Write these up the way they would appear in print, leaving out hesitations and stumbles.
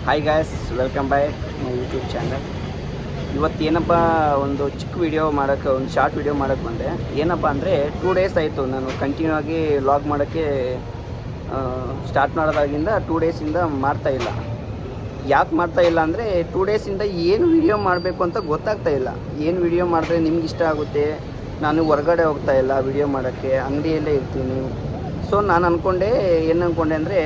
Hi guys, welcome by my YouTube channel. ಇವತ್ತೇನಪ್ಪ ಒಂದು ಚಿಕ್ಕ ವಿಡಿಯೋ ಮಾಡೋಕ್ಕೆ, ಒಂದು ಶಾರ್ಟ್ ವಿಡಿಯೋ ಮಾಡೋಕ್ಕೆ ಬಂದೆ. ಏನಪ್ಪ ಅಂದರೆ 2 ಡೇಸ್ ಆಯಿತು ನಾನು ಕಂಟಿನ್ಯೂ ಆಗಿ ವ್ಲಾಗ್ ಮಾಡೋಕ್ಕೆ ಸ್ಟಾರ್ಟ್ ಮಾಡೋದಾಗಿಂದ 2 ಡೇಸಿಂದ ಮಾಡ್ತಾಯಿಲ್ಲ. ಯಾಕೆ ಮಾಡ್ತಾಯಿಲ್ಲ ಅಂದರೆ 2 ಡೇಸಿಂದ ಏನು ವಿಡಿಯೋ ಮಾಡಬೇಕು ಅಂತ ಗೊತ್ತಾಗ್ತಾಯಿಲ್ಲ. ಏನು ವಿಡಿಯೋ ಮಾಡಿದ್ರೆ ನಿಮ್ಗೆ ಇಷ್ಟ ಆಗುತ್ತೆ. ನಾನು ಹೊರಗಡೆ ಹೋಗ್ತಾಯಿಲ್ಲ ವಿಡಿಯೋ ಮಾಡೋಕ್ಕೆ, ಅಂಗಡಿಯಲ್ಲೇ ಇರ್ತೀನಿ. ಸೊ ನಾನು ಏನು ಅಂದ್ಕೊಂಡೆ ಅಂದರೆ,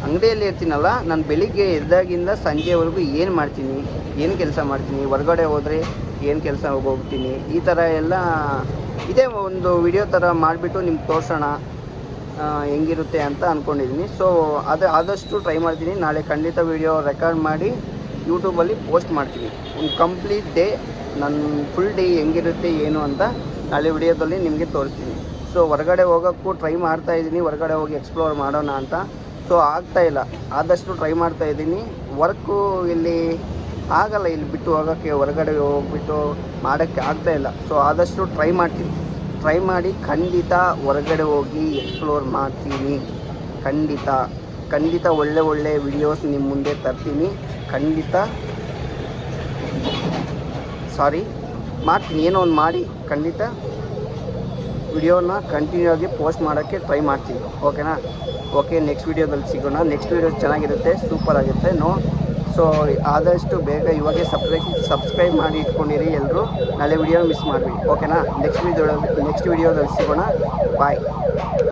ಅಂಗಡಿಯಲ್ಲಿ ಇರ್ತೀನಲ್ಲ, ನಾನು ಬೆಳಿಗ್ಗೆ ಎದ್ದಾಗಿಂದ ಸಂಜೆವರೆಗೂ ಏನು ಮಾಡ್ತೀನಿ, ಏನು ಕೆಲಸ ಮಾಡ್ತೀನಿ, ಹೊರಗಡೆ ಹೋದರೆ ಏನು ಕೆಲಸ ಹೋಗ್ತೀನಿ, ಈ ಥರ ಎಲ್ಲ ಇದೇ ಒಂದು ವಿಡಿಯೋ ಥರ ಮಾಡಿಬಿಟ್ಟು ನಿಮ್ಗೆ ತೋರಿಸೋಣ ಹೆಂಗಿರುತ್ತೆ ಅಂತ ಅಂದ್ಕೊಂಡಿದ್ದೀನಿ. ಸೊ ಆದಷ್ಟು ಟ್ರೈ ಮಾಡ್ತೀನಿ. ನಾಳೆ ಖಂಡಿತ ವಿಡಿಯೋ ರೆಕಾರ್ಡ್ ಮಾಡಿ ಯೂಟ್ಯೂಬಲ್ಲಿ ಪೋಸ್ಟ್ ಮಾಡ್ತೀನಿ. ಒಂದು ಕಂಪ್ಲೀಟ್ ಡೇ, ನನ್ನ ಫುಲ್ ಡೇ ಹೆಂಗಿರುತ್ತೆ ಏನು ಅಂತ ನಾಳೆ ವಿಡಿಯೋದಲ್ಲಿ ನಿಮಗೆ ತೋರಿಸ್ತೀನಿ. ಸೊ ಹೊರಗಡೆ ಹೋಗೋಕ್ಕೂ ಟ್ರೈ ಮಾಡ್ತಾಯಿದ್ದೀನಿ, ಹೊರಗಡೆ ಹೋಗಿ ಎಕ್ಸ್ಪ್ಲೋರ್ ಮಾಡೋಣ ಅಂತ. ಸೊ ಆಗ್ತಾಯಿಲ್ಲ, ಆದಷ್ಟು ಟ್ರೈ ಮಾಡ್ತಾಯಿದ್ದೀನಿ. ವರ್ಕು ಇಲ್ಲಿ ಆಗಲ್ಲ, ಇಲ್ಲಿ ಬಿಟ್ಟು ಹೋಗೋಕ್ಕೆ, ಹೊರಗಡೆ ಹೋಗ್ಬಿಟ್ಟು ಮಾಡೋಕ್ಕೆ ಆಗ್ತಾಯಿಲ್ಲ. ಸೊ ಆದಷ್ಟು ಟ್ರೈ ಮಾಡ್ತೀನಿ. ಟ್ರೈ ಮಾಡಿ ಖಂಡಿತ ಹೊರಗಡೆ ಹೋಗಿ ಎಕ್ಸ್ಪ್ಲೋರ್ ಮಾಡ್ತೀನಿ. ಖಂಡಿತ ಒಳ್ಳೆ ವಿಡಿಯೋಸ್ ನಿಮ್ಮ ಮುಂದೆ ತರ್ತೀನಿ. ಮಾಡ್ತೀನಿ, ಏನೋ ಒಂದು ಮಾಡಿ ಖಂಡಿತ ವಿಡಿಯೋನ ಕಂಟಿನ್ಯೂ ಆಗಿ ಪೋಸ್ಟ್ ಮಾಡೋಕ್ಕೆ ಟ್ರೈ ಮಾಡ್ತೀನಿ. ಓಕೆನಾ? ಓಕೆ, ನೆಕ್ಸ್ಟ್ ವಿಡಿಯೋದಲ್ಲಿ ಸಿಗೋಣ. ನೆಕ್ಸ್ಟ್ ವಿಡಿಯೋ ಚೆನ್ನಾಗಿರುತ್ತೆ, ಸೂಪರ್ ಆಗುತ್ತೆ. ಸೊ ಆದಷ್ಟು ಬೇಗ ಇವಾಗೇ ಸಬ್ಸ್ಕ್ರೈಬ್ ಮಾಡಿ ಇಟ್ಕೊಂಡಿರಿ ಎಲ್ಲರೂ. ನಾಳೆ ವಿಡಿಯೋ ಮಿಸ್ ಮಾಡಬೇಡಿ. ಓಕೆನಾ? ನೆಕ್ಸ್ಟ್ ವಿಡಿಯೋದಲ್ಲಿ ಸಿಗೋಣ. ಬಾಯ್.